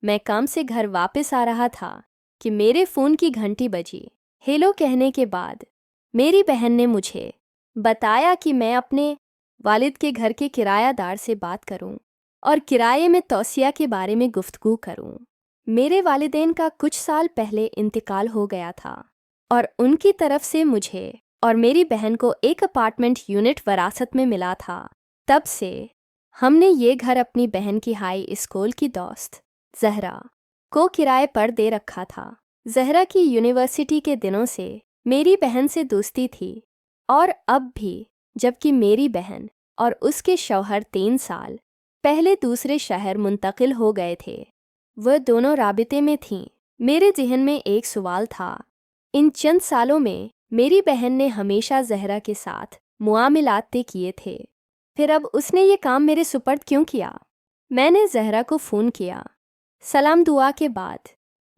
मैं काम से घर वापस आ रहा था कि मेरे फ़ोन की घंटी बजी। हेलो कहने के बाद मेरी बहन ने मुझे बताया कि मैं अपने वालिद के घर के किरायादार से बात करूं और किराए में तौसिया के बारे में गुफ्तगू करूं। मेरे वालिदैन का कुछ साल पहले इंतकाल हो गया था और उनकी तरफ से मुझे और मेरी बहन को एक अपार्टमेंट यूनिट वरासत में मिला था। तब से हमने ये घर अपनी बहन की हाई स्कूल की दोस्त जहरा को किराए पर दे रखा था। जहरा की यूनिवर्सिटी के दिनों से मेरी बहन से दोस्ती थी और अब भी, जबकि मेरी बहन और उसके शौहर 3 साल पहले दूसरे शहर मुंतकिल हो गए थे, वह दोनों राबिते में थीं। मेरे जहन में एक सवाल था, इन चंद सालों में मेरी बहन ने हमेशा जहरा के साथ मुआमिलात तय किए थे, फिर अब उसने ये काम मेरे सुपर्द क्यों किया? मैंने जहरा को फ़ोन किया। सलाम दुआ के बाद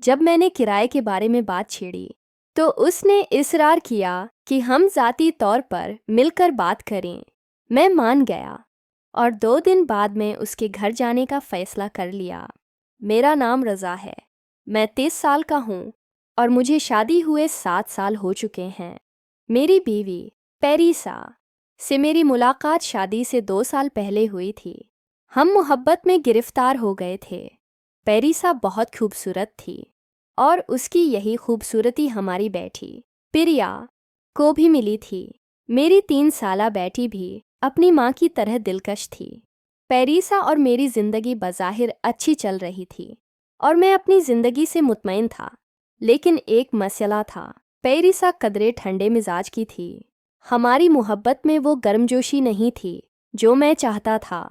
जब मैंने किराए के बारे में बात छेड़ी तो उसने इसरार किया कि हम ज़ाती तौर पर मिलकर बात करें। मैं मान गया और 2 दिन बाद में उसके घर जाने का फ़ैसला कर लिया। मेरा नाम रज़ा है, मैं 23 साल का हूँ और मुझे शादी हुए 7 साल हो चुके हैं। मेरी बीवी पेरिसा से मेरी मुलाकात शादी से 2 साल पहले हुई थी। हम मोहब्बत में गिरफ्तार हो गए थे। पेरिसा बहुत खूबसूरत थी और उसकी यही खूबसूरती हमारी बेटी प्रिया को भी मिली थी। मेरी 3 साला बेटी भी अपनी माँ की तरह दिलकश थी। पेरिसा और मेरी ज़िंदगी बज़ाहिर अच्छी चल रही थी और मैं अपनी ज़िंदगी से मुतमईन था, लेकिन एक मसला था। पेरिसा कदरे ठंडे मिजाज की थी। हमारी मोहब्बत में वो गर्मजोशी नहीं थी जो मैं चाहता था।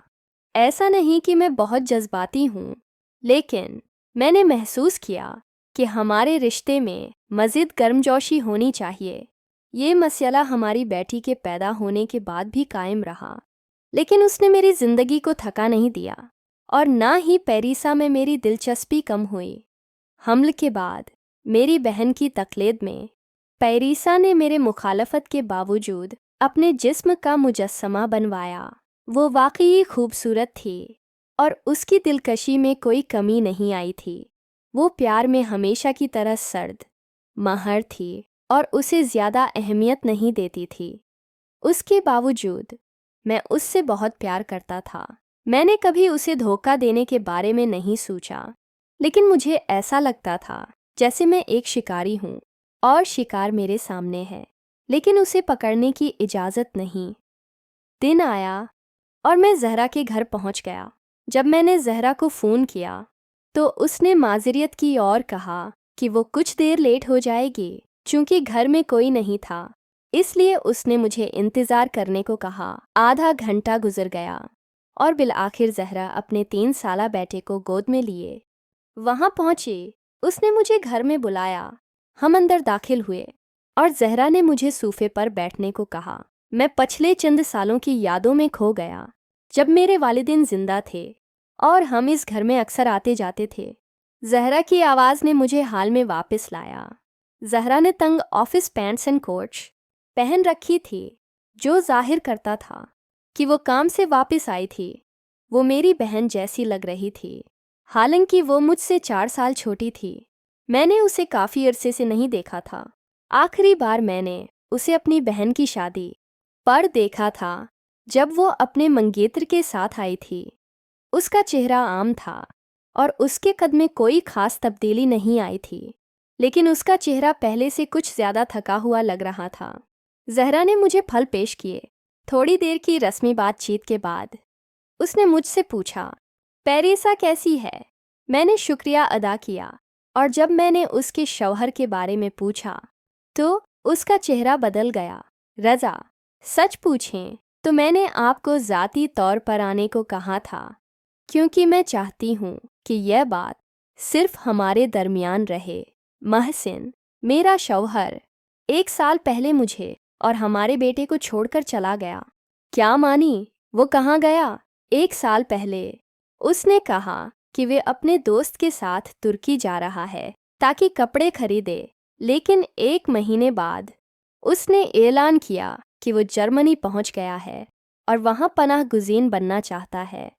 ऐसा नहीं कि मैं बहुत जज्बाती हूँ, लेकिन मैंने महसूस किया कि हमारे रिश्ते में मज़ीद गर्मजोशी होनी चाहिए। ये मसला हमारी बेटी के पैदा होने के बाद भी कायम रहा, लेकिन उसने मेरी ज़िंदगी को थका नहीं दिया और ना ही पेरिसा में मेरी दिलचस्पी कम हुई। हमल के बाद मेरी बहन की तकलीद में पेरिसा ने मेरे मुखालफत के बावजूद अपने जिस्म का मुजस्समा बनवाया। वो वाकई खूबसूरत थी और उसकी दिलकशी में कोई कमी नहीं आई थी। वो प्यार में हमेशा की तरह सर्द, माहर थी और उसे ज़्यादा अहमियत नहीं देती थी। उसके बावजूद मैं उससे बहुत प्यार करता था। मैंने कभी उसे धोखा देने के बारे में नहीं सोचा, लेकिन मुझे ऐसा लगता था जैसे मैं एक शिकारी हूँ और शिकार मेरे सामने है, लेकिन उसे पकड़ने की इजाज़त नहीं। दिन आया और मैं जहरा के घर पहुँच गया। जब मैंने जहरा को फ़ोन किया तो उसने माज़रियत की और कहा कि वो कुछ देर लेट हो जाएगी, चूँकि घर में कोई नहीं था, इसलिए उसने मुझे इंतज़ार करने को कहा। आधा घंटा गुजर गया और बिलआखिर जहरा अपने 3 साला बेटे को गोद में लिए वहाँ पहुँची। उसने मुझे घर में बुलाया। हम अंदर दाखिल हुए और जहरा ने मुझे सोफे पर बैठने को कहा। मैं पिछले चंद सालों की यादों में खो गया, जब मेरे वालिदैन जिंदा थे और हम इस घर में अक्सर आते जाते थे। जहरा की आवाज़ ने मुझे हाल में वापस लाया। जहरा ने तंग ऑफिस पैंट्स एंड कोट्स पहन रखी थी, जो जाहिर करता था कि वो काम से वापस आई थी। वो मेरी बहन जैसी लग रही थी, हालांकि वो मुझसे 4 साल छोटी थी। मैंने उसे काफ़ी अरसे से नहीं देखा था। आखिरी बार मैंने उसे अपनी बहन की शादी पर देखा था, जब वो अपने मंगेतर के साथ आई थी। उसका चेहरा आम था और उसके कद में कोई ख़ास तब्दीली नहीं आई थी, लेकिन उसका चेहरा पहले से कुछ ज़्यादा थका हुआ लग रहा था। जहरा ने मुझे फल पेश किए। थोड़ी देर की रस्मी बातचीत के बाद उसने मुझसे पूछा, पेरिसा कैसी है? मैंने शुक्रिया अदा किया और जब मैंने उसके शौहर के बारे में पूछा तो उसका चेहरा बदल गया। रज़ा, सच पूछें तो मैंने आपको ज़ाती तौर पर आने को कहा था, क्योंकि मैं चाहती हूँ कि यह बात सिर्फ हमारे दरमियान रहे। महसिन, मेरा शौहर, 1 साल पहले मुझे और हमारे बेटे को छोड़कर चला गया। क्या मानी? वो कहाँ गया? 1 साल पहले उसने कहा कि वे अपने दोस्त के साथ तुर्की जा रहा है ताकि कपड़े खरीदे, लेकिन 1 महीने बाद उसने ऐलान किया कि वो जर्मनी पहुंच गया है और वहां पनाह गुज़ीन बनना चाहता है।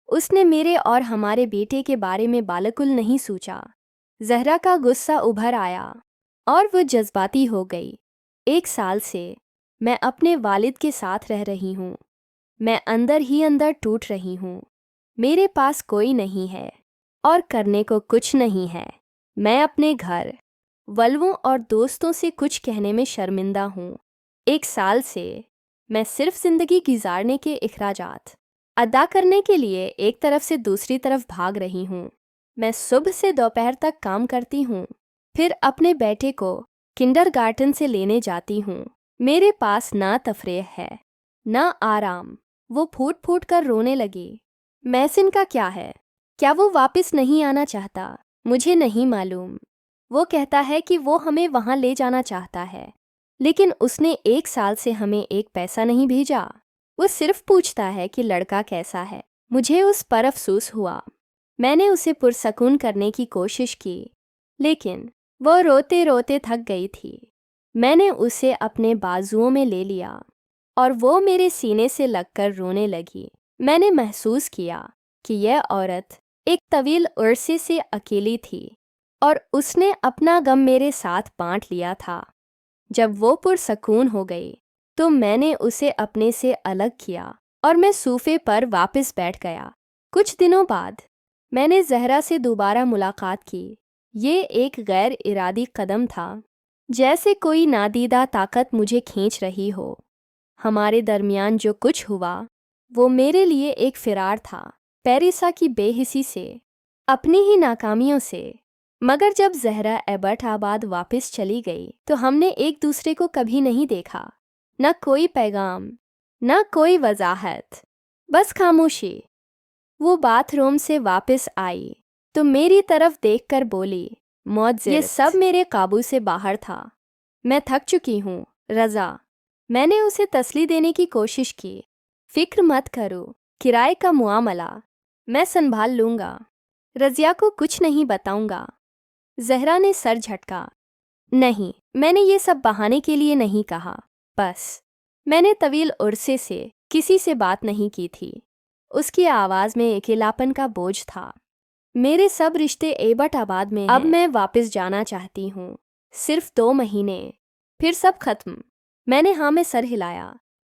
उसने मेरे और हमारे बेटे के बारे में बालकुल नहीं सोचा। जहरा का गुस्सा उभर आया और वो जज्बाती हो गई। 1 साल से मैं अपने वालिद के साथ रह रही हूँ। मैं अंदर ही अंदर टूट रही हूँ। मेरे पास कोई नहीं है और करने को कुछ नहीं है। मैं अपने घर वल्वों और दोस्तों से कुछ कहने में शर्मिंदा हूँ। 1 साल से मैं सिर्फ जिंदगी गुजारने के अखराजात अदा करने के लिए एक तरफ से दूसरी तरफ भाग रही हूँ। मैं सुबह से दोपहर तक काम करती हूँ, फिर अपने बेटे को किंडरगार्टन से लेने जाती हूँ। मेरे पास ना तफरीह है ना आराम। वो फूट फूट कर रोने लगी। महसिन का क्या है? क्या वो वापस नहीं आना चाहता? मुझे नहीं मालूम। वो कहता है कि वो हमें वहाँ ले जाना चाहता है, लेकिन उसने 1 साल से हमें एक पैसा नहीं भेजा। वो सिर्फ पूछता है कि लड़का कैसा है। मुझे उस पर अफसोस हुआ। मैंने उसे पुरसकून करने की कोशिश की, लेकिन वो रोते रोते थक गई थी। मैंने उसे अपने बाजुओं में ले लिया और वो मेरे सीने से लगकर रोने लगी। मैंने महसूस किया कि यह औरत एक तवील अरसे से अकेली थी और उसने अपना गम मेरे साथ बांट लिया था। जब वो पुरसकून हो गई तो मैंने उसे अपने से अलग किया और मैं सोफे पर वापस बैठ गया। कुछ दिनों बाद मैंने जहरा से दोबारा मुलाकात की। ये एक गैर इरादी कदम था, जैसे कोई नादीदा ताकत मुझे खींच रही हो। हमारे दरमियान जो कुछ हुआ वो मेरे लिए एक फिरार था, पेरिसा की बेहिसी से, अपनी ही नाकामियों से। मगर जब जहरा एबर्टाबाद वापस चली गई तो हमने एक दूसरे को कभी नहीं देखा। न कोई पैगाम, न कोई वजाहत, बस खामोशी। वो बाथरूम से वापस आई तो मेरी तरफ देखकर बोली, मौत ये सब मेरे काबू से बाहर था। मैं थक चुकी हूँ रज़ा। मैंने उसे तसल्ली देने की कोशिश की। फिक्र मत करो, किराए का मुआमला मैं संभाल लूँगा। रज़िया को कुछ नहीं बताऊँगा। जहरा ने सर झटका। नहीं, मैंने ये सब बहाने के लिए नहीं कहा। बस मैंने तवील अरसे से किसी से बात नहीं की थी। उसकी आवाज़ में अकेलापन का बोझ था। मेरे सब रिश्ते एबर्टाबाद में हैं। अब मैं वापस जाना चाहती हूँ। सिर्फ 2 महीने, फिर सब खत्म। मैंने हाँ में सर हिलाया,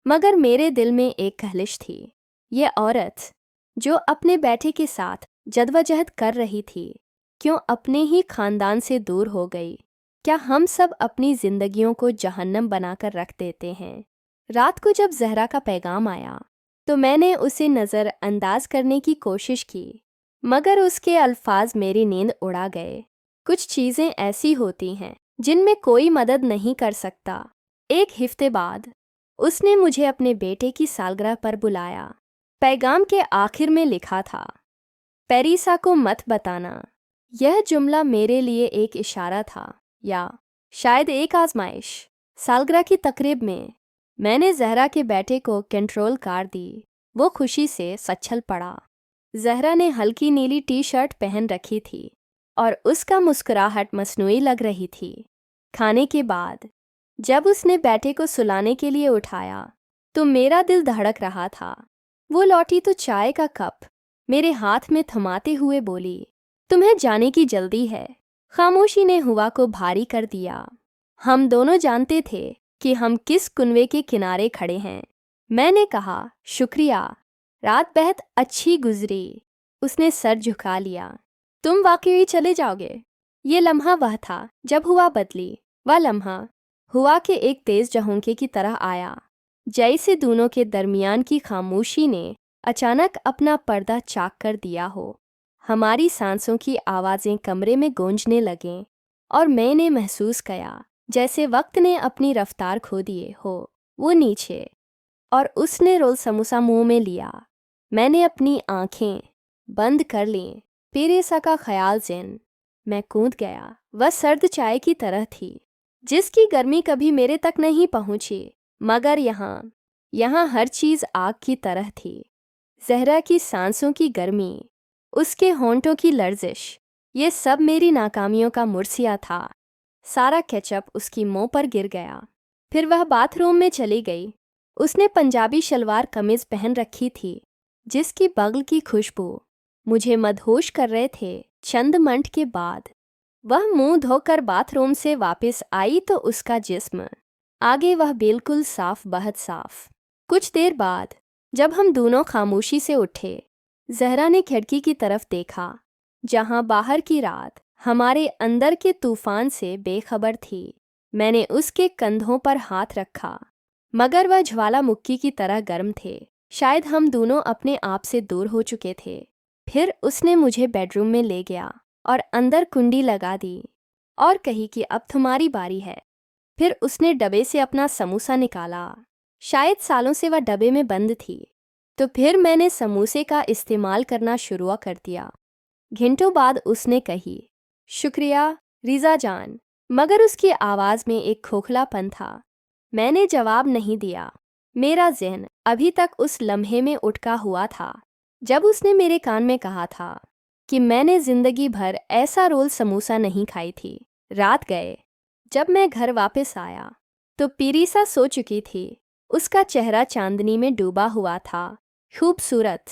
मगर मेरे दिल में एक कहलिश थी। ये औरत जो अपने बेटे के साथ जद्दोजहद कर रही थी, क्यों अपने ही खानदान से दूर हो गई? क्या हम सब अपनी जिंदगियों को जहन्नम बनाकर रख देते हैं? रात को जब जहरा का पैगाम आया तो मैंने उसे नज़रअंदाज करने की कोशिश की, मगर उसके अल्फाज मेरी नींद उड़ा गए। कुछ चीज़ें ऐसी होती हैं जिनमें कोई मदद नहीं कर सकता। 1 हफ्ते बाद उसने मुझे अपने बेटे की सालगिरह पर बुलाया। पैगाम के आखिर में लिखा था, पेरिसा को मत बताना। यह जुमला मेरे लिए एक इशारा था, या शायद एक आजमाइश। सालगिरह की तकरीब में मैंने जहरा के बेटे को कंट्रोल कार दी। वो खुशी से सच्छल पड़ा। जहरा ने हल्की नीली टी-शर्ट पहन रखी थी और उसका मुस्कुराहट मसनूई लग रही थी। खाने के बाद जब उसने बेटे को सुलाने के लिए उठाया तो मेरा दिल धड़क रहा था। वो लौटी तो चाय का कप मेरे हाथ में थमाते हुए बोली, तुम्हें जाने की जल्दी है। खामोशी ने हुआ को भारी कर दिया। हम दोनों जानते थे कि हम किस कुनवे के किनारे खड़े हैं। मैंने कहा, शुक्रिया, रात बेहद अच्छी गुजरी। उसने सर झुका लिया। तुम वाकई चले जाओगे? ये लम्हा वह था जब हुआ बदली। वह लम्हा हुआ के एक तेज झोंके की तरह आया, जैसे दोनों के दरमियान की खामोशी ने अचानक अपना पर्दा चाक कर दिया हो। हमारी सांसों की आवाज़ें कमरे में गूंजने लगें और मैंने महसूस किया जैसे वक्त ने अपनी रफ्तार खो दिए हो। वो नीचे और उसने रोल समोसा मुंह में लिया। मैंने अपनी आंखें बंद कर लीं। पेरिसा का ख्याल ज़हन मैं कूद गया। वह सर्द चाय की तरह थी जिसकी गर्मी कभी मेरे तक नहीं पहुंची, मगर यहाँ हर चीज़ आग की तरह थी। जहरा की सांसों की गर्मी, उसके होंठों की लर्जिश, ये सब मेरी नाकामियों का मुर्सिया था। सारा केचप उसकी मुंह पर गिर गया। फिर वह बाथरूम में चली गई। उसने पंजाबी शलवार कमीज पहन रखी थी जिसकी बगल की खुशबू मुझे मदहोश कर रहे थे। चंद मिनट के बाद वह मुंह धोकर बाथरूम से वापस आई तो उसका जिस्म आगे वह बिल्कुल साफ, बहुत साफ। कुछ देर बाद जब हम दोनों खामोशी से उठे, जहरा ने खिड़की की तरफ देखा जहां बाहर की रात हमारे अंदर के तूफान से बेखबर थी। मैंने उसके कंधों पर हाथ रखा, मगर वह ज्वालामुखी की तरह गर्म थे। शायद हम दोनों अपने आप से दूर हो चुके थे। फिर उसने मुझे बेडरूम में ले गया और अंदर कुंडी लगा दी और कही कि अब तुम्हारी बारी है। फिर उसने डब्बे से अपना समोसा निकाला। शायद सालों से वह डब्बे में बंद थी। तो फिर मैंने समोसे का इस्तेमाल करना शुरू कर दिया। घंटों बाद उसने कही, शुक्रिया रिजा जान, मगर उसकी आवाज़ में एक खोखलापन था। मैंने जवाब नहीं दिया। मेरा ज़हन अभी तक उस लम्हे में उटका हुआ था जब उसने मेरे कान में कहा था कि मैंने ज़िंदगी भर ऐसा रोल समोसा नहीं खाई थी। रात गए। जब मैं घर वापस आया तो पीरीसा सो चुकी थी। उसका चेहरा चांदनी में डूबा हुआ था, खूबसूरत।